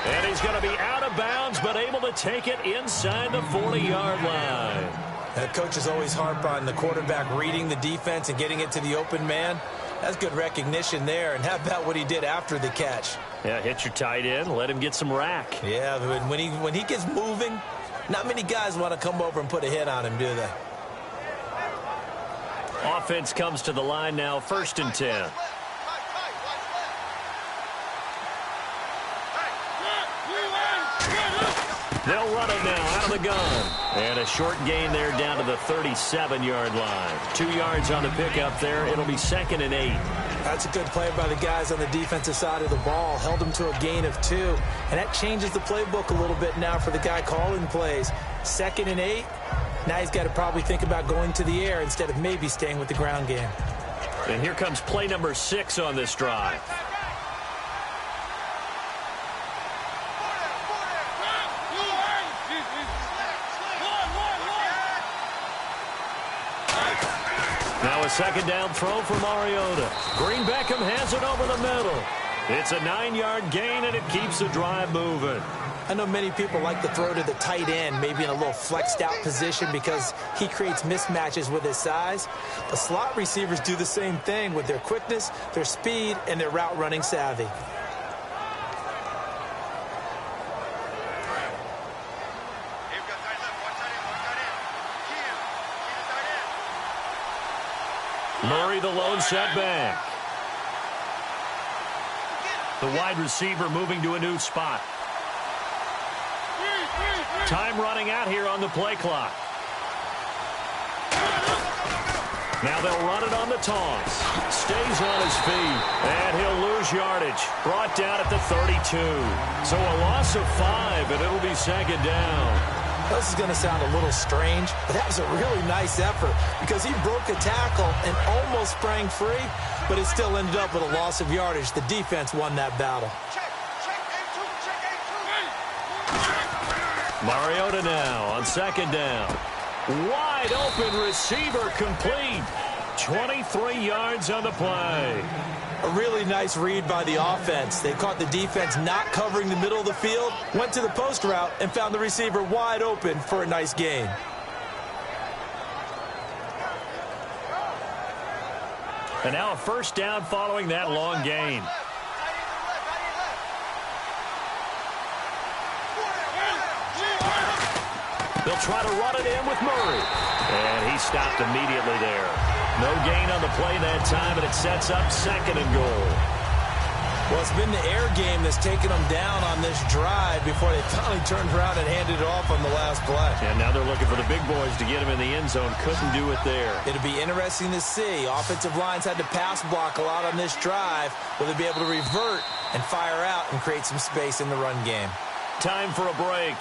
Speaker 2: And he's going to be out of bounds, but able to take it inside the 40-yard line.
Speaker 3: The coaches always harp on the quarterback reading the defense and getting it to the open man. That's good recognition there. And how about what he did after the catch?
Speaker 2: Yeah, hit your tight end, let him get some rack.
Speaker 3: Yeah, when he gets moving, not many guys want to come over and put a hit on him, do they?
Speaker 2: Offense comes to the line now, 1st and 10. They'll run it now out of the gun. And a short gain there down to the 37-yard line. 2 yards on the pickup there. It'll be 2nd and 8.
Speaker 3: That's a good play by the guys on the defensive side of the ball. Held them to a gain of 2. And that changes the playbook a little bit now for the guy calling plays. 2nd and 8. Now he's got to probably think about going to the air instead of maybe staying with the ground game.
Speaker 2: And here comes play number 6 on this drive. Now a 2nd down throw for Mariota. Green Beckham has it over the middle. It's a 9-yard gain, and it keeps the drive moving.
Speaker 3: I know many people like to throw to the tight end, maybe in a little flexed out position because he creates mismatches with his size. But slot receivers do the same thing with their quickness, their speed, and their route running savvy.
Speaker 4: They've got
Speaker 2: Murray, the lone setback. The wide receiver moving to a new spot. Time running out here on the play clock. Now they'll run it on the toss. Stays on his feet, and he'll lose yardage. Brought down at the 32. So a loss of 5, and it'll be second down.
Speaker 3: This is going to sound a little strange, but that was a really nice effort because he broke a tackle and almost sprang free, but it still ended up with a loss of yardage. The defense won that battle.
Speaker 2: Mariota now on second down. Wide open receiver complete. 23 yards on the play.
Speaker 3: A really nice read by the offense. They caught the defense not covering the middle of the field, went to the post route, and found the receiver wide open for a nice gain.
Speaker 2: And now a first down following that long gain. They'll try to run it in with Murray. And he stopped immediately there. No gain on the play that time, and it sets up second and goal.
Speaker 3: Well, it's been the air game that's taken them down on this drive before they finally turned around and handed it off on the last play.
Speaker 2: And now they're looking for the big boys to get him in the end zone. Couldn't do it there.
Speaker 3: It'll be interesting to see. Offensive lines had to pass block a lot on this drive. Will they be able to revert and fire out and create some space in the run game?
Speaker 2: Time for a break.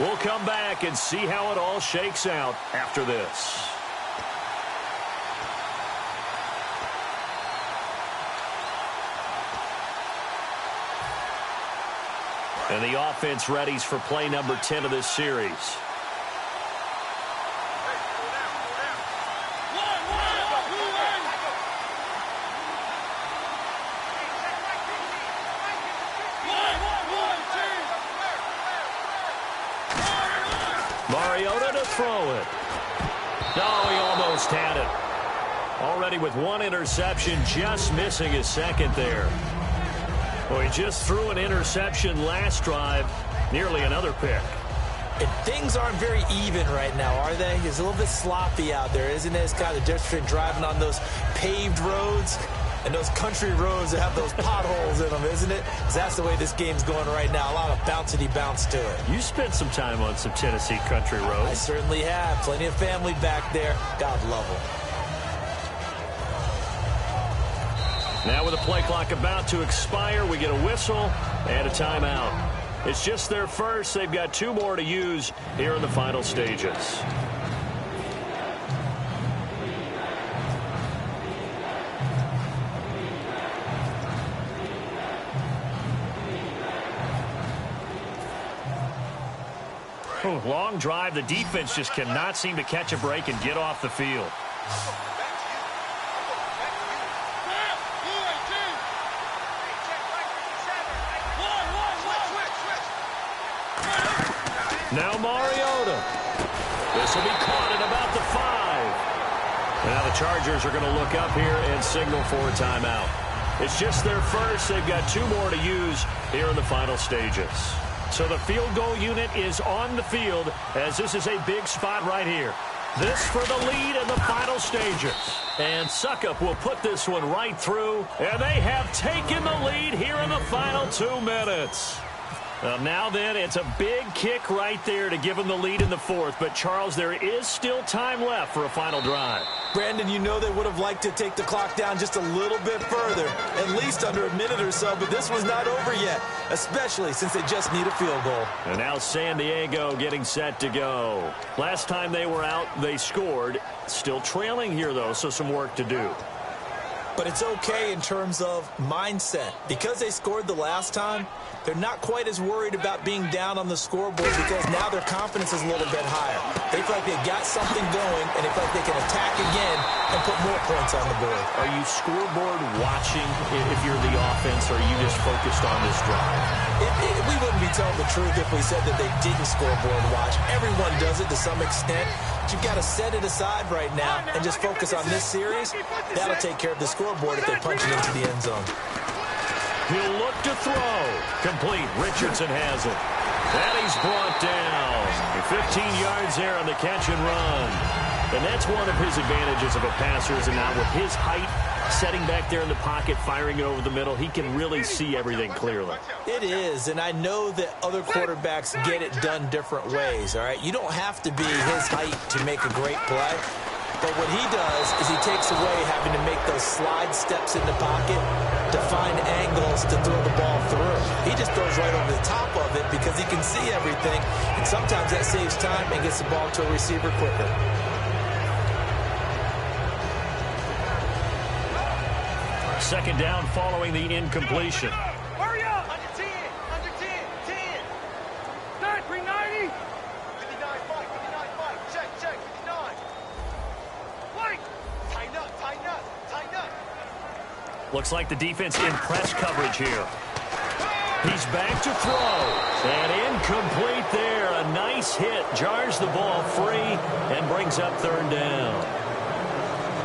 Speaker 2: We'll come back and see how it all shakes out after this. And the offense readies for play number 10 of this series. Mariota to throw it. No, he almost had it. Already with one interception, just missing his second there. Well, he just threw an interception last drive, nearly another pick.
Speaker 3: And things aren't very even right now, are they? It's a little bit sloppy out there, isn't it? It's kind of the difference between driving on those paved roads and those country roads that have those potholes in them, isn't it? 'Cause that's the way this game's going right now. A lot of bouncy bounce to it.
Speaker 2: You spent some time on some Tennessee country roads.
Speaker 3: I certainly have. Plenty of family back there. God love them.
Speaker 2: Now with the play clock about to expire, we get a whistle and a timeout. It's just their first. They've got 2 more to use here in the final stages. Long drive. The defense just cannot seem to catch a break and get off the field. Now Mariota. This will be caught at about the 5. Now the Chargers are going to look up here and signal for a timeout. It's just their first. They've got 2 more to use here in the final stages. So the field goal unit is on the field as this is a big spot right here. This for the lead in the final stages. And Suckup will put this one right through. And they have taken the lead here in the final 2 minutes. Well, now then, it's a big kick right there to give them the lead in the 4th. But, Charles, there is still time left for a final drive.
Speaker 3: Brandon, you know they would have liked to take the clock down just a little bit further, at least under a minute or so, but this was not over yet, especially since they just need a field goal.
Speaker 2: And now San Diego getting set to go. Last time they were out, they scored. Still trailing here, though, so some work to do.
Speaker 3: But it's okay in terms of mindset. Because they scored the last time, they're not quite as worried about being down on the scoreboard because now their confidence is a little bit higher. They feel like they got something going, and they feel like they can attack again and put more points on the board.
Speaker 2: Are you scoreboard watching if you're the offense, or are you just focused on this drive?
Speaker 3: We wouldn't be telling the truth if we said that they didn't scoreboard watch. Everyone does it to some extent. But you've got to set it aside right now and just focus on this series. That'll take care of the scoreboard if they punch it into the end zone.
Speaker 2: He'll look to throw. Complete. Richardson has it. And he's brought down. 15 yards there on the catch and run. And that's one of his advantages of a passer, is now with his height, setting back there in the pocket, firing it over the middle, he can really see everything clearly.
Speaker 3: It is, and I know that other quarterbacks get it done different ways, all right? You don't have to be his height to make a great play. But what he does is he takes away having to make those slide steps in the pocket to find angles to throw the ball through. He just throws right over the top of it because he can see everything, and sometimes that saves time and gets the ball to a receiver quicker.
Speaker 2: Second down following the incompletion.
Speaker 4: Hurry up! Under 10! Under 10! 10! Start, 390! 59 fight, 59 fight. Check, check, 59. Fight! Tighten up, tighten up, tighten up.
Speaker 2: Looks like the defense in press coverage here. He's back to throw. And incomplete there. A nice hit. Jars the ball free and brings up third down.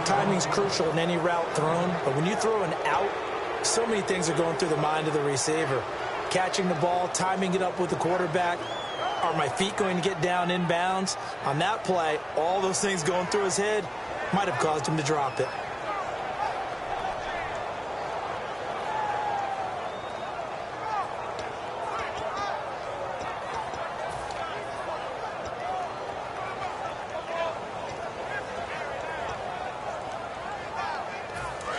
Speaker 3: Timing's crucial in any route thrown, but when you throw an out, so many things are going through the mind of the receiver. Catching the ball, timing it up with the quarterback. Are my feet going to get down inbounds? On that play, all those things going through his head might have caused him to drop it.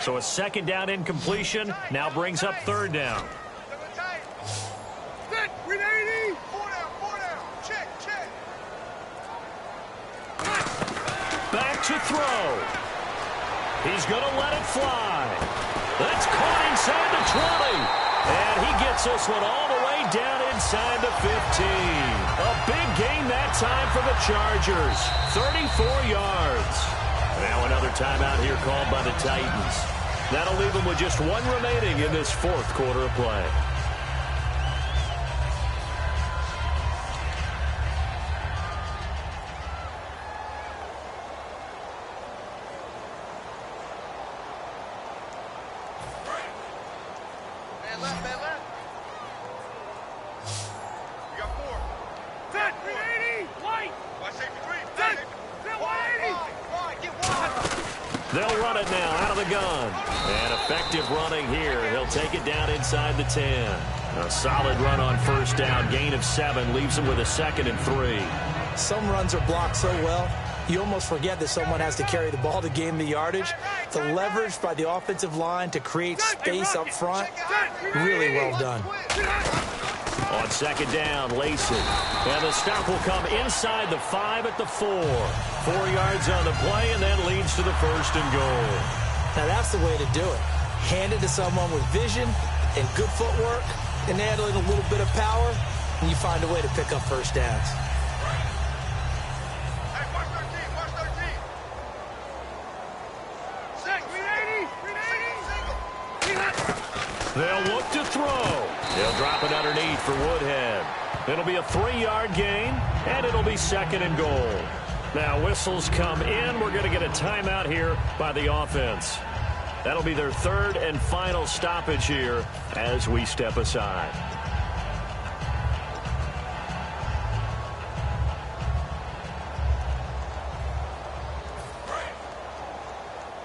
Speaker 2: So a second down incompletion now brings up third down.
Speaker 4: Set, 380! 4 down, check, check.
Speaker 2: Back to throw. He's going to let it fly. That's caught inside the 20. And he gets this one all the way down inside the 15. A big gain that time for the Chargers. 34 yards. Now another timeout here called by the Titans. That'll leave them with just one remaining in this fourth quarter of play.
Speaker 4: Man left, man left. You got 4. Set, 380! White! Why safety 3? Set! Set, 180! Wide, get wide!
Speaker 2: They'll run it now out of the gun. And effective running here. He'll take it down inside the 10. A solid run on first down. Gain of 7 leaves him with a 2nd and 3.
Speaker 3: Some runs are blocked so well, you almost forget that someone has to carry the ball to gain the yardage. The leverage by the offensive line to create space up front, really well done.
Speaker 2: On second down, Lacey. And the stop will come inside the 5 at the 4. 4 yards on the play, and that leads to the 1st and goal.
Speaker 3: Now that's the way to do it. Hand it to someone with vision and good footwork, and add in a little bit of power, and you find a way to pick up first downs.
Speaker 4: Hey, watch 13, watch 13. Set, 380! 380!
Speaker 2: They'll look to throw. They'll drop it underneath for Woodhead. It'll be a 3-yard gain, and it'll be 2nd and goal. Now whistles come in. We're going to get a timeout here by the offense. That'll be their 3rd and final stoppage here as we step aside.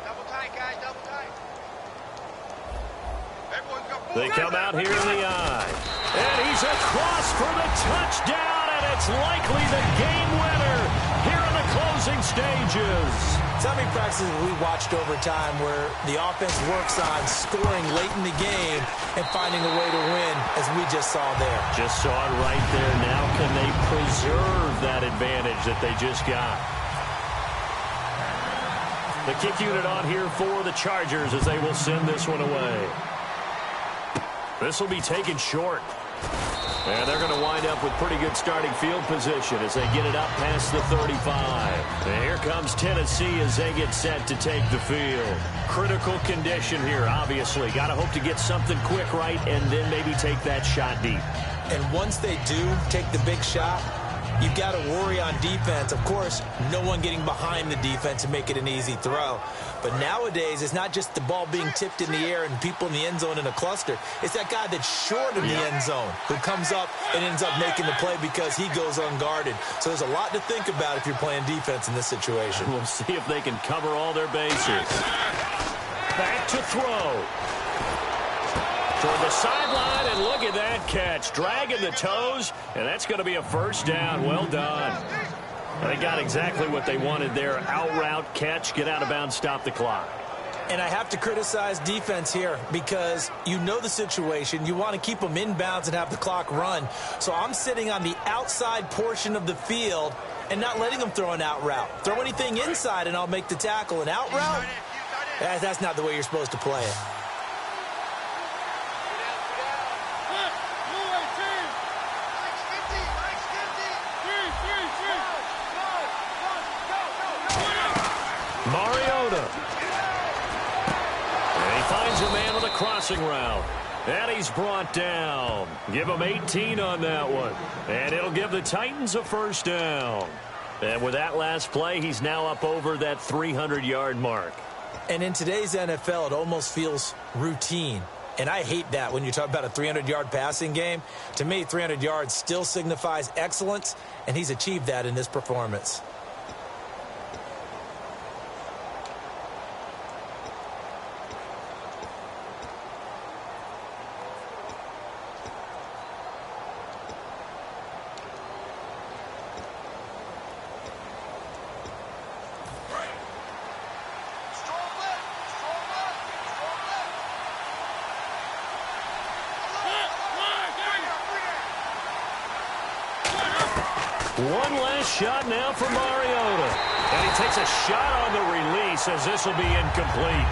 Speaker 4: Double tight, guys, double tight. Everyone's got 4.
Speaker 2: They come out here in the eye. And he's across for the touchdown, and it's likely the game winner here in the closing stages.
Speaker 3: So many practices we watched over time where the offense works on scoring late in the game and finding a way to win, as we just saw there.
Speaker 2: Just saw it right there. Now can they preserve that advantage that they just got? The kick unit on here for the Chargers as they will send this one away. This will be taken short. And they're going to wind up with pretty good starting field position as they get it up past the 35. And here comes Tennessee as they get set to take the field. Critical condition here, obviously. Got to hope to get something quick right and then maybe take that shot deep.
Speaker 3: And once they do take the big shot, you've got to worry on defense. Of course, no one getting behind the defense and make it an easy throw. But nowadays, it's not just the ball being tipped in the air and people in the end zone in a cluster. It's that guy that's short of the end zone who comes up and ends up making the play because he goes unguarded. So there's a lot to think about if you're playing defense in this situation.
Speaker 2: We'll see if they can cover all their bases. Back to throw. Toward the sideline, and look at that catch. Dragging the toes, and that's going to be a first down. Well done. They got exactly what they wanted there. Out route, catch, get out of bounds, stop the clock.
Speaker 3: And I have to criticize defense here because you know the situation. You want to keep them in bounds and have the clock run. So I'm sitting on the outside portion of the field and not letting them throw an out route. Throw anything inside and I'll make the tackle. An out route? That's not the way you're supposed to play it.
Speaker 2: Mariota. And he finds a man with a crossing route. And he's brought down. Give him 18 on that one. And it'll give the Titans a first down. And with that last play, he's now up over that 300-yard mark.
Speaker 3: And in today's NFL, it almost feels routine. And I hate that when you talk about a 300-yard passing game. To me, 300 yards still signifies excellence, and he's achieved that in this performance.
Speaker 2: One last shot now for Mariota. And he takes a shot on the release as this will be incomplete.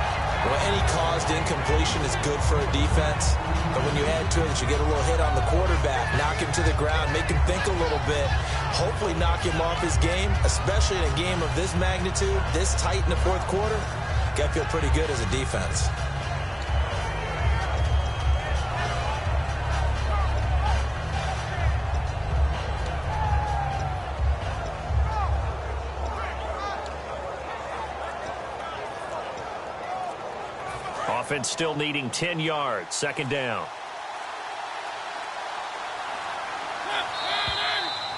Speaker 3: Well, any caused incompletion is good for a defense. But when you add to it, you get a little hit on the quarterback, knock him to the ground, make him think a little bit, hopefully knock him off his game, especially in a game of this magnitude, this tight in the fourth quarter. Got to feel pretty good as a defense.
Speaker 2: Offense still needing 10 yards. Second down.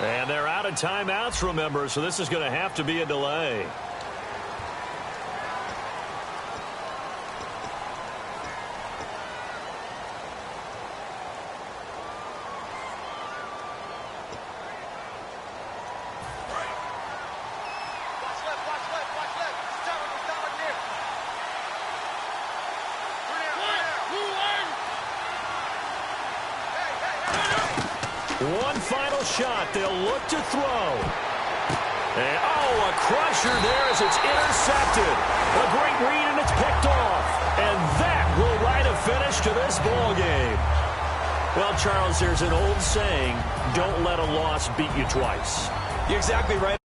Speaker 2: And they're out of timeouts, remember, so this is going to have to be a delay. One final shot. They'll look to throw. And, a crusher there as it's intercepted. A great read, and it's picked off. And that will write a finish to this ball game. Well, Charles, there's an old saying, don't let a loss beat you twice.
Speaker 3: You're exactly right.